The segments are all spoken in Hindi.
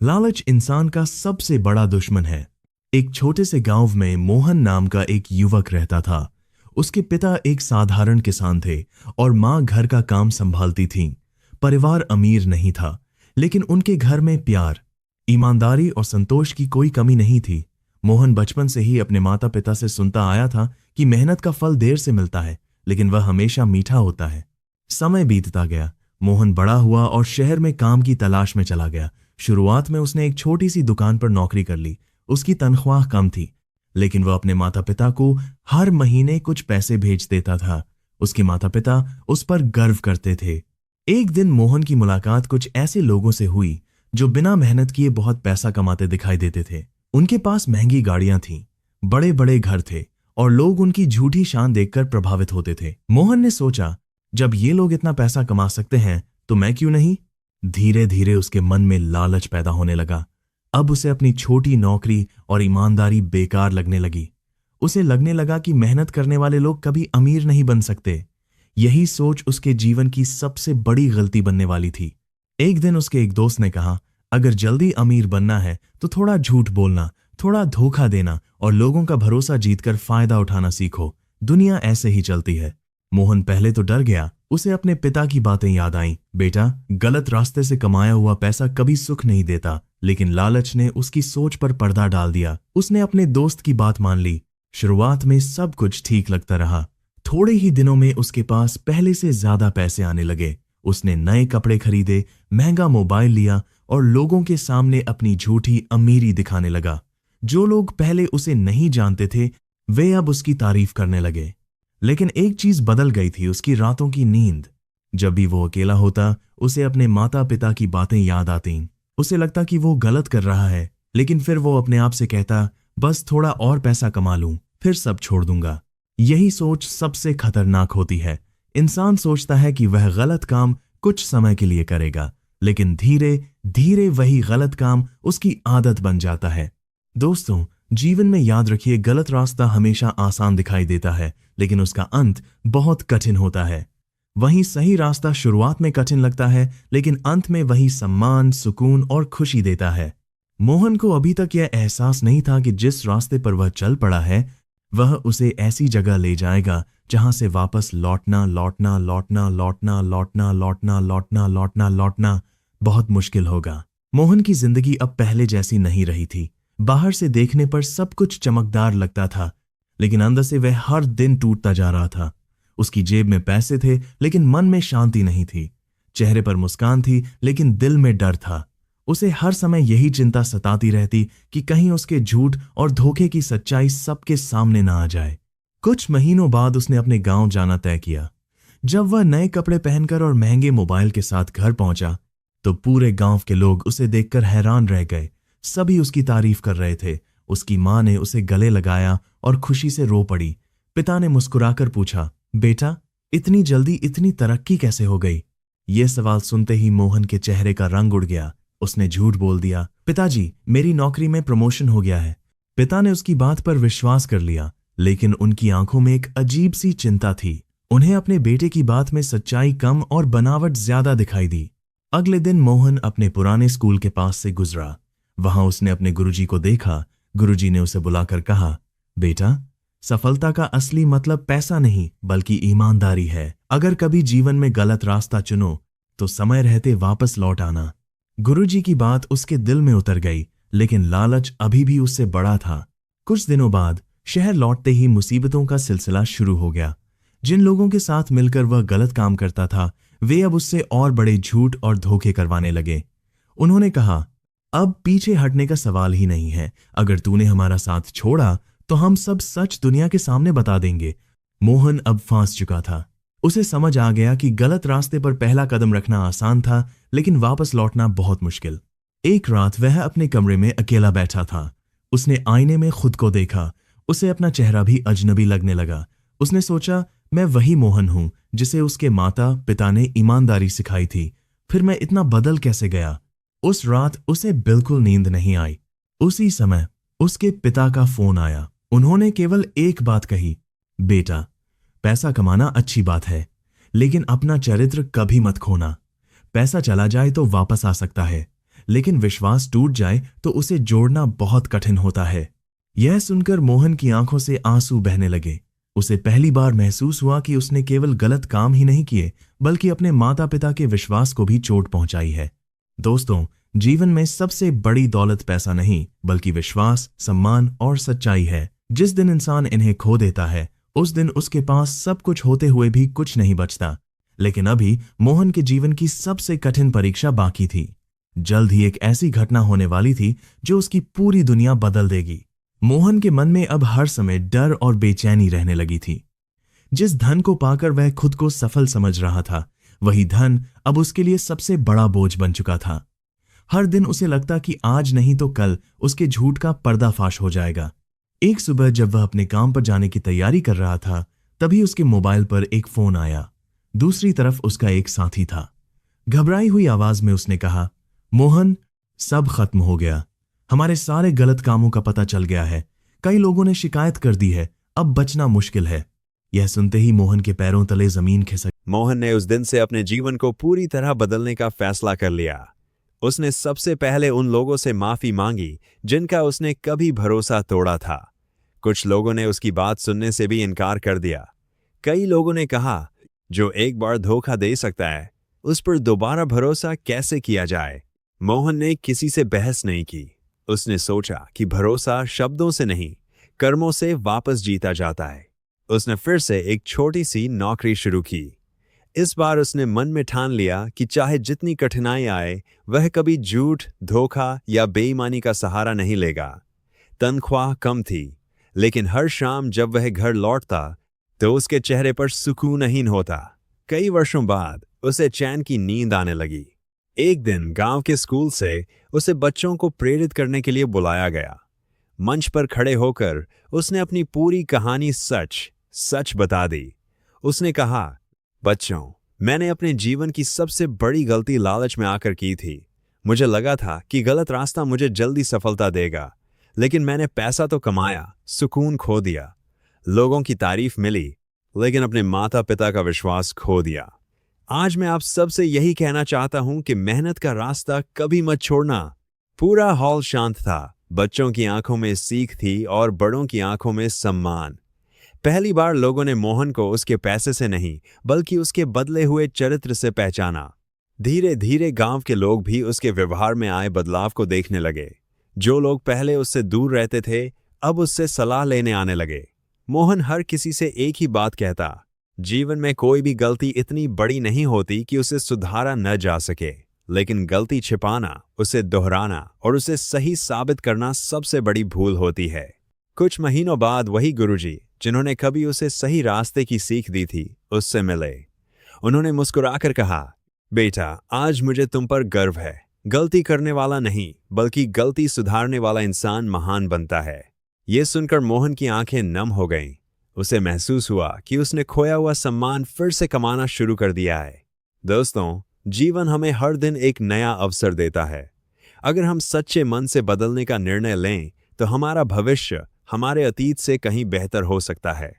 लालच इंसान का सबसे बड़ा दुश्मन है। एक छोटे से गांव में मोहन नाम का एक युवक रहता था। उसके पिता एक साधारण किसान थे और मां घर का काम संभालती थीं। परिवार अमीर नहीं था, लेकिन उनके घर में प्यार, ईमानदारी और संतोष की कोई कमी नहीं थी। मोहन बचपन से ही अपने माता पिता से सुनता आया था कि मेहनत का फल देर से मिलता है, लेकिन वह हमेशा मीठा होता है। समय बीतता गया। मोहन बड़ा हुआ और शहर में काम की तलाश में चला गया। शुरुआत में उसने एक छोटी सी दुकान पर नौकरी कर ली। उसकी तनख्वाह कम थी, लेकिन वह अपने माता पिता को हर महीने कुछ पैसे भेज देता था। उसके माता पिता उस पर गर्व करते थे। एक दिन मोहन की मुलाकात कुछ ऐसे लोगों से हुई जो बिना मेहनत किए बहुत पैसा कमाते दिखाई देते थे। उनके पास महंगी गाड़ियां थीं, बड़े बड़े घर थे और लोग उनकी झूठी शान देखकर प्रभावित होते थे। मोहन ने सोचा, जब ये लोग इतना पैसा कमा सकते हैं तो मैं क्यों नहीं। धीरे धीरे उसके मन में लालच पैदा होने लगा। अब उसे अपनी छोटी नौकरी और ईमानदारी बेकार लगने लगी। उसे लगने लगा कि मेहनत करने वाले लोग कभी अमीर नहीं बन सकते। यही सोच उसके जीवन की सबसे बड़ी गलती बनने वाली थी। एक दिन उसके एक दोस्त ने कहा, अगर जल्दी अमीर बनना है तो थोड़ा झूठ बोलना, थोड़ा धोखा देना और लोगों का भरोसा जीतकर फायदा उठाना सीखो। दुनिया ऐसे ही चलती है। मोहन पहले तो डर गया। उसे अपने पिता की बातें याद आईं। बेटा, गलत रास्ते से कमाया हुआ पैसा कभी सुख नहीं देता। लेकिन लालच ने उसकी सोच पर पर्दा डाल दिया। उसने अपने दोस्त की बात मान ली। शुरुआत में सब कुछ ठीक लगता रहा। थोड़े ही दिनों में उसके पास पहले से ज्यादा पैसे आने लगे। उसने नए कपड़े खरीदे, महंगा मोबाइल लिया और लोगों के सामने अपनी झूठी अमीरी दिखाने लगा। जो लोग पहले उसे नहीं जानते थे, वे अब उसकी तारीफ करने लगे। लेकिन एक चीज बदल गई थी, उसकी रातों की नींद। जब भी वो अकेला होता, उसे अपने माता पिता की बातें याद आती। उसे लगता कि वो गलत कर रहा है, लेकिन फिर वो अपने आप से कहता, बस थोड़ा और पैसा कमा लूं, फिर सब छोड़ दूंगा। यही सोच सबसे खतरनाक होती है। इंसान सोचता है कि वह गलत काम कुछ समय के लिए करेगा, लेकिन धीरे धीरे वही गलत काम उसकी आदत बन जाता है। दोस्तों, जीवन में याद रखिए, गलत रास्ता हमेशा आसान दिखाई देता है, लेकिन उसका अंत बहुत कठिन होता है। वहीं सही रास्ता शुरुआत में कठिन लगता है, लेकिन अंत में वही सम्मान, सुकून और खुशी देता है। मोहन को अभी तक यह एहसास नहीं था कि जिस रास्ते पर वह चल पड़ा है, वह उसे ऐसी जगह ले जाएगा जहां से वापस लौटना लौटना लौटना लौटना लौटना लौटना लौटना लौटना लौटना बहुत मुश्किल होगा। मोहन की जिंदगी अब पहले जैसी नहीं रही थी। बाहर से देखने पर सब कुछ चमकदार लगता था, लेकिन अंदर से वह हर दिन टूटता जा रहा था। उसकी जेब में पैसे थे, लेकिन मन में शांति नहीं थी। चेहरे पर मुस्कान थी, लेकिन दिल में डर था। उसे हर समय यही चिंता सताती रहती कि कहीं उसके झूठ और धोखे की सच्चाई सबके सामने ना आ जाए। कुछ महीनों बाद उसने अपने गांव जाना तय किया। जब वह नए कपड़े पहनकर और महंगे मोबाइल के साथ घर पहुंचा, तो पूरे गांव के लोग उसे देखकर हैरान रह गए। सभी उसकी तारीफ कर रहे थे। उसकी मां ने उसे गले लगाया और खुशी से रो पड़ी। पिता ने मुस्कुराकर पूछा, बेटा, इतनी जल्दी इतनी तरक्की कैसे हो गई? यह सवाल सुनते ही मोहन के चेहरे का रंग उड़ गया। उसने झूठ बोल दिया, पिताजी, मेरी नौकरी में प्रमोशन हो गया है। पिता ने उसकी बात पर विश्वास कर लिया, लेकिन उनकी आंखों में एक अजीब सी चिंता थी। उन्हें अपने बेटे की बात में सच्चाई कम और बनावट ज्यादा दिखाई दी। अगले दिन मोहन अपने पुराने स्कूल के पास से गुजरा। वहां उसने अपने गुरुजी को देखा। गुरुजी ने उसे बुलाकर कहा, बेटा, सफलता का असली मतलब पैसा नहीं बल्कि ईमानदारी है। अगर कभी जीवन में गलत रास्ता चुनो तो समय रहते वापस लौट आना। गुरुजी की बात उसके दिल में उतर गई, लेकिन लालच अभी भी उससे बड़ा था। कुछ दिनों बाद शहर लौटते ही मुसीबतों का सिलसिला शुरू हो गया। जिन लोगों के साथ मिलकर वह गलत काम करता था, वे अब उससे और बड़े झूठ और धोखे करवाने लगे। उन्होंने कहा, अब पीछे हटने का सवाल ही नहीं है। अगर तूने हमारा साथ छोड़ा तो हम सब सच दुनिया के सामने बता देंगे। मोहन अब फंस चुका था। उसे समझ आ गया कि गलत रास्ते पर पहला कदम रखना आसान था, लेकिन वापस लौटना बहुत मुश्किल। एक रात वह अपने कमरे में अकेला बैठा था। उसने आईने में खुद को देखा। उसे अपना चेहरा भी अजनबी लगने लगा। उसने सोचा, मैं वही मोहन हूं जिसे उसके माता पिता ने ईमानदारी सिखाई थी। फिर मैं इतना बदल कैसे गया? उस रात उसे बिल्कुल नींद नहीं आई। उसी समय उसके पिता का फोन आया। उन्होंने केवल एक बात कही, बेटा, पैसा कमाना अच्छी बात है, लेकिन अपना चरित्र कभी मत खोना। पैसा चला जाए तो वापस आ सकता है, लेकिन विश्वास टूट जाए तो उसे जोड़ना बहुत कठिन होता है। यह सुनकर मोहन की आंखों से आंसू बहने लगे। उसे पहली बार महसूस हुआ कि उसने केवल गलत काम ही नहीं किए, बल्कि अपने माता पिता के विश्वास को भी चोट पहुंचाई है। दोस्तों, जीवन में सबसे बड़ी दौलत पैसा नहीं, बल्कि विश्वास, सम्मान और सच्चाई है। जिस दिन इंसान इन्हें खो देता है, उस दिन उसके पास सब कुछ होते हुए भी कुछ नहीं बचता। लेकिन अभी मोहन के जीवन की सबसे कठिन परीक्षा बाकी थी। जल्द ही एक ऐसी घटना होने वाली थी जो उसकी पूरी दुनिया बदल देगी। मोहन के मन में अब हर समय डर और बेचैनी रहने लगी थी। जिस धन को पाकर वह खुद को सफल समझ रहा था, वही धन अब उसके लिए सबसे बड़ा बोझ बन चुका था। हर दिन उसे लगता कि आज नहीं तो कल उसके झूठ का पर्दाफाश हो जाएगा। एक सुबह जब वह अपने काम पर जाने की तैयारी कर रहा था, तभी उसके मोबाइल पर एक फोन आया। दूसरी तरफ उसका एक साथी था। घबराई हुई आवाज में उसने कहा, मोहन, सब खत्म हो गया। हमारे सारे गलत कामों का पता चल गया है। कई लोगों ने शिकायत कर दी है। अब बचना मुश्किल है। यह सुनते ही मोहन के पैरों तले जमीन खिसक। मोहन ने उस दिन से अपने जीवन को पूरी तरह बदलने का फैसला कर लिया। उसने सबसे पहले उन लोगों से माफी मांगी जिनका उसने कभी भरोसा तोड़ा था। कुछ लोगों ने उसकी बात सुनने से भी इनकार कर दिया। कई लोगों ने कहा, जो एक बार धोखा दे सकता है, उस पर दोबारा भरोसा कैसे किया जाए। मोहन ने किसी से बहस नहीं की। उसने सोचा कि भरोसा शब्दों से नहीं, कर्मों से वापस जीता जाता है। उसने फिर से एक छोटी सी नौकरी शुरू की। इस बार उसने मन में ठान लिया कि चाहे जितनी कठिनाई आए, वह कभी झूठ, धोखा या बेईमानी का सहारा नहीं लेगा। तनख्वाह कम थी, लेकिन हर शाम जब वह घर लौटता तो उसके चेहरे पर सुकूनहीन होता। कई वर्षों बाद उसे चैन की नींद आने लगी। एक दिन गांव के स्कूल से उसे बच्चों को प्रेरित करने के लिए बुलाया गया। मंच पर खड़े होकर उसने अपनी पूरी कहानी सच सच बता दी। उसने कहा, बच्चों, मैंने अपने जीवन की सबसे बड़ी गलती लालच में आकर की थी। मुझे लगा था कि गलत रास्ता मुझे जल्दी सफलता देगा, लेकिन मैंने पैसा तो कमाया, सुकून खो दिया। लोगों की तारीफ मिली, लेकिन अपने माता पिता का विश्वास खो दिया। आज मैं आप सबसे यही कहना चाहता हूं कि मेहनत का रास्ता कभी मत छोड़ना। पूरा हॉल शांत था। बच्चों की आंखों में सीख थी और बड़ों की आंखों में सम्मान। पहली बार लोगों ने मोहन को उसके पैसे से नहीं, बल्कि उसके बदले हुए चरित्र से पहचाना। धीरे धीरे गांव के लोग भी उसके व्यवहार में आए बदलाव को देखने लगे। जो लोग पहले उससे दूर रहते थे, अब उससे सलाह लेने आने लगे। मोहन हर किसी से एक ही बात कहता, जीवन में कोई भी गलती इतनी बड़ी नहीं होती कि उसे सुधारा न जा सके, लेकिन गलती छिपाना, उसे दोहराना और उसे सही साबित करना सबसे बड़ी भूल होती है। कुछ महीनों बाद वही गुरुजी, जिन्होंने कभी उसे सही रास्ते की सीख दी थी, उससे मिले। उन्होंने मुस्कुराकर कहा, बेटा, आज मुझे तुम पर गर्व है। गलती करने वाला नहीं, बल्कि गलती सुधारने वाला इंसान महान बनता है। ये सुनकर मोहन की आंखें नम हो गईं। उसे महसूस हुआ कि उसने खोया हुआ सम्मान फिर से कमाना शुरू कर दिया है। दोस्तों, जीवन हमें हर दिन एक नया अवसर देता है। अगर हम सच्चे मन से बदलने का निर्णय लें, तो हमारा भविष्य हमारे अतीत से कहीं बेहतर हो सकता है।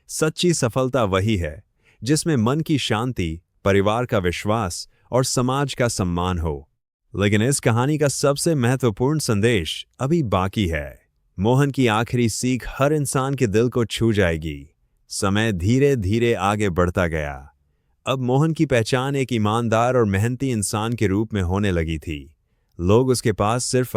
सच्ची सफलता वही है जिसमें मन की शांति, परिवार का विश्वास और समाज का सम्मान हो। लेकिन इस कहानी का सबसे महत्वपूर्ण संदेश अभी बाकी है। मोहन की आखिरी सीख हर इंसान के दिल को छू जाएगी। समय धीरे धीरे आगे बढ़ता गया। अब मोहन की पहचान एक ईमानदार और मेहनती इंसान के रूप में होने लगी थी। लोग उसके पास सिर्फ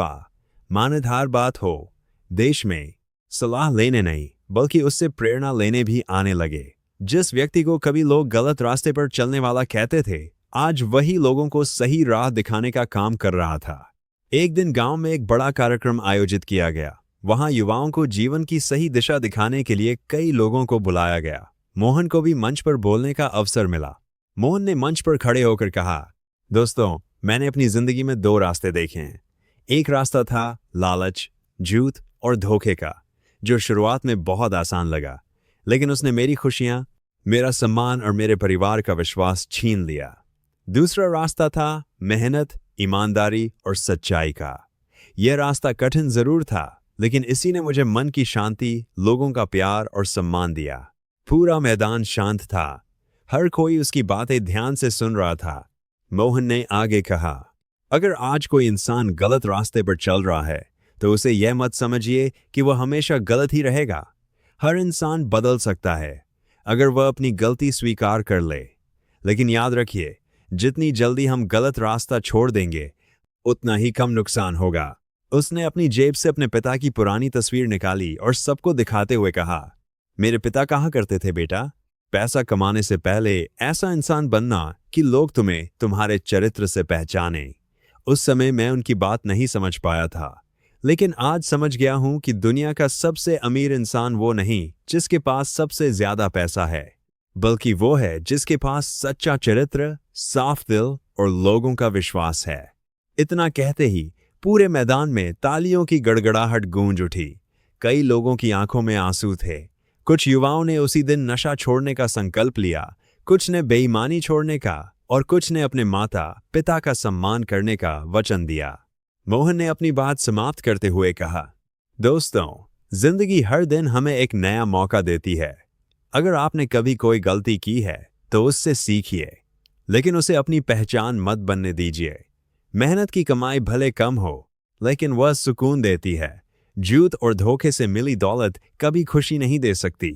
मान्यधार बात हो, देश में सलाह लेने नहीं, बल्कि उससे प्रेरणा लेने भी आने लगे। जिस व्यक्ति को कभी लोग गलत रास्ते पर चलने वाला कहते थे, आज वही लोगों को सही राह दिखाने का काम कर रहा था। एक दिन गांव में एक बड़ा कार्यक्रम आयोजित किया गया। वहां युवाओं को जीवन की सही दिशा दिखाने के लिए कई लोगों को बुलाया गया। मोहन को भी मंच पर बोलने का अवसर मिला। मोहन ने मंच पर खड़े होकर कहा, दोस्तों, मैंने अपनी जिंदगी में 2 रास्ते देखे हैं। एक रास्ता था लालच, झूठ और धोखे का, जो शुरुआत में बहुत आसान लगा, लेकिन उसने मेरी खुशियां, मेरा सम्मान और मेरे परिवार का विश्वास छीन लिया। दूसरा रास्ता था मेहनत, ईमानदारी और सच्चाई का। यह रास्ता कठिन जरूर था, लेकिन इसी ने मुझे मन की शांति, लोगों का प्यार और सम्मान दिया। पूरा मैदान शांत था। हर कोई उसकी बातें ध्यान से सुन रहा था। मोहन ने आगे कहा, अगर आज कोई इंसान गलत रास्ते पर चल रहा है तो उसे यह मत समझिए कि वह हमेशा गलत ही रहेगा। हर इंसान बदल सकता है अगर वह अपनी गलती स्वीकार कर ले। लेकिन याद रखिए, जितनी जल्दी हम गलत रास्ता छोड़ देंगे उतना ही कम नुकसान होगा। उसने अपनी जेब से अपने पिता की पुरानी तस्वीर निकाली और सबको दिखाते हुए कहा, मेरे पिता कहा करते थे बेटा, पैसा कमाने से पहले ऐसा इंसान बनना कि लोग तुम्हें तुम्हारे चरित्र से पहचानें। उस समय मैं उनकी बात नहीं समझ पाया था, लेकिन आज समझ गया हूं कि दुनिया का सबसे अमीर इंसान वो नहीं जिसके पास सबसे ज्यादा पैसा है, बल्कि वो है जिसके पास सच्चा चरित्र, साफ दिल और लोगों का विश्वास है। इतना कहते ही पूरे मैदान में तालियों की गड़गड़ाहट गूंज उठी। कई लोगों की आंखों में आंसू थे। कुछ युवाओं ने उसी दिन नशा छोड़ने का संकल्प लिया, कुछ ने बेईमानी छोड़ने का और कुछ ने अपने माता पिता का सम्मान करने का वचन दिया। मोहन ने अपनी बात समाप्त करते हुए कहा, दोस्तों, जिंदगी हर दिन हमें एक नया मौका देती है। अगर आपने कभी कोई गलती की है तो उससे सीखिए, लेकिन उसे अपनी पहचान मत बनने दीजिए। मेहनत की कमाई भले कम हो, लेकिन वह सुकून देती है। झूठ और धोखे से मिली दौलत कभी खुशी नहीं दे सकती।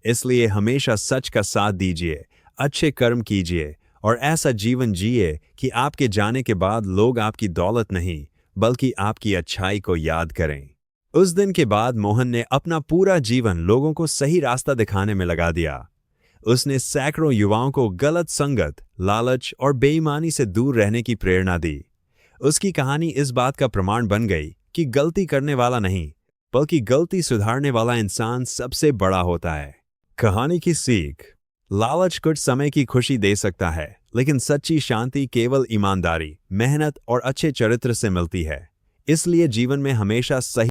इसलिए हमेशा सच का साथ दीजिए, अच्छे कर्म कीजिए और ऐसा जीवन जिए कि आपके जाने के बाद लोग आपकी दौलत नहीं बल्कि आपकी अच्छाई को याद करें। उस दिन के बाद मोहन ने अपना पूरा जीवन लोगों को सही रास्ता दिखाने में लगा दिया। उसने सैकड़ों युवाओं को गलत संगत, लालच और बेईमानी से दूर रहने की प्रेरणा दी। उसकी कहानी इस बात का प्रमाण बन गई कि गलती करने वाला नहीं बल्कि गलती सुधारने वाला इंसान सबसे बड़ा होता है। कहानी की सीख, लालच कुछ समय की खुशी दे सकता है, लेकिन सच्ची शांति केवल ईमानदारी, मेहनत और अच्छे चरित्र से मिलती है। इसलिए जीवन में हमेशा सही